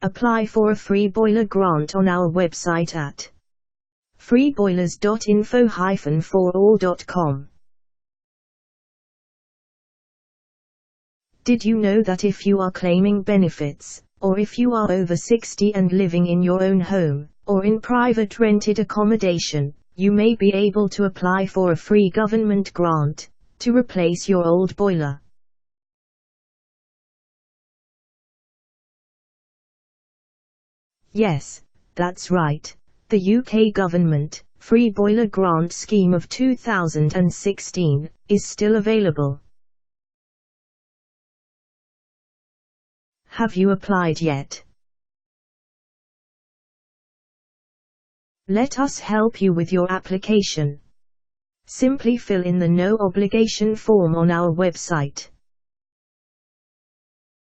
Apply for a free boiler grant on our website at freeboilers.info-forall.com. Did you know that if you are claiming benefits, or if you are over 60 and living in your own home, or in private rented accommodation, you may be able to apply for a free government grant to replace your old boiler? Yes, that's right. The UK government Free Boiler Grant Scheme of 2016 is still available. Have you applied yet? Let us help you with your application. Simply fill in the no obligation form on our website.